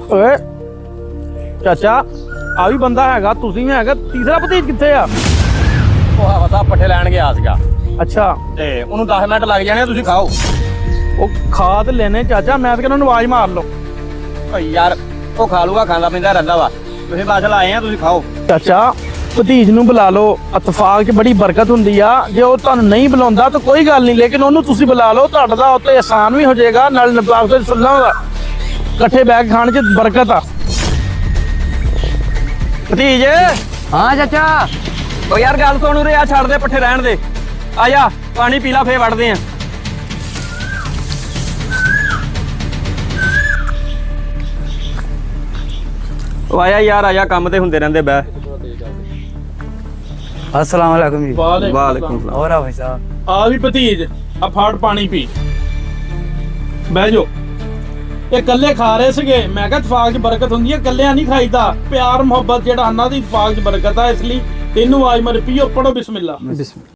ਓਏ ਚਾਚਾ ਆ ਵੀ ਬੰਦਾ ਹੈਗਾ, ਤੁਸੀਂ ਵੀ ਹੈਗਾ, ਤੀਸਰਾ ਭਤੀਜ ਕਿੱਥੇ ਆ? ਉਹ ਹਵਸਾ ਪੱਠੇ ਲੈਣ ਗਿਆ ਸੀਗਾ ਅੱਛਾ ਤੇ ਉਹਨੂੰ 10 ਮਿੰਟ ਲੱਗ ਜਾਣੇ, ਤੁਸੀਂ ਖਾਓ। ਉਹ ਖਾ ਤੇ ਲੈਨੇ ਚਾਚਾ, ਮੈਂ ਤਾਂ ਕਹਿੰਦਾ ਉਹਨੂੰ ਆਵਾਜ਼ ਮਾਰ ਲਓ। ਓ ਯਾਰ ਉਹ ਖਾ ਲੂਗਾ, ਖਾਂਦਾ ਪੀਂਦਾ ਰਹਿੰਦਾ ਵਾ। ਤੁਸੀਂ ਬਾਦਲ ਆਏ ਆ, ਤੁਸੀਂ ਖਾਓ। ਚਾਚਾ ਭਤੀਜ ਨੂੰ ਬੁਲਾ ਲਓ, ਇਤਫਾਕ 'ਚ ਬੜੀ ਬਰਕਤ ਹੁੰਦੀ ਆ। ਜੇ ਉਹ ਤੁਹਾਨੂੰ ਨਹੀਂ ਬੁਲਾਉਂਦਾ ਤਾਂ ਕੋਈ ਗੱਲ ਨਹੀਂ, ਲੇਕਿਨ ਉਹਨੂੰ ਤੁਸੀਂ ਬੁਲਾ ਲਓ, ਤੁਹਾਡਾ ਦਾ ਉੱਤੇ ਆਸਾਨ ਵੀ ਹੋ ਜਾਏਗਾ, ਨਾਲ ਨਵਾਬ ਤੇ ਸੁਣਨਾ ਦਾ ਇਕੱਠੇ ਬੈਠ ਕੇ ਖਾਣ 'ਚ ਬਰਕਤ ਆ। ਭਤੀਜ ਹਾਂ ਚਾਚਾ। ਓ ਯਾਰ ਗੱਲ ਸੁਣ, ਉਰੇ ਆ, ਛੱਡ ਦੇ ਪੱਠੇ ਰਹਿਣ ਦੇ। ਆ ਜਾ ਪਾਣੀ ਪੀ ਲਾ, ਫੇਰ ਵੜਦੇ ਆ। ਉਹ ਆਇਆ ਯਾਰ, ਆਇਆ, ਕੰਮ ਤੇ ਹੁੰਦੇ ਰਹਿੰਦੇ। ਬਹਿ। अस्सलाम वालेकुम जी। ਵਾਲੇਕੁਮ ਸਲਾਮ। और भाई साहब ਆ ਵੀ ਭਤੀਜ, ਆ ਫਾੜ ਪਾਣੀ ਪੀ, ਬਹਿ ਜਾਓ। ਇਹ ਕੱਲੇ ਖਾ ਰਹੇ ਸੀਗੇ, ਮੈਂ ਕਿਹਾ ਇਤਫਾਕ 'ਚ ਬਰਕਤ ਹੁੰਦੀ ਹੈ, ਕੱਲਿਆਂ ਨਹੀਂ ਖਾਈਦਾ। ਪਿਆਰ ਮੁਹੱਬਤ ਜਿਹੜਾ ਉਹਨਾਂ ਦੀ ਇਤਫਾਕ 'ਚ ਬਰਕਤ ਆ, ਇਸ ਲਈ ਤੈਨੂੰ ਆਵਾਜ਼ ਮਾਰੀ, ਪੀਓ, ਪੜੋ ਬਿਸਮਿਲ੍ਲਾ। बिस्मिल्लाह।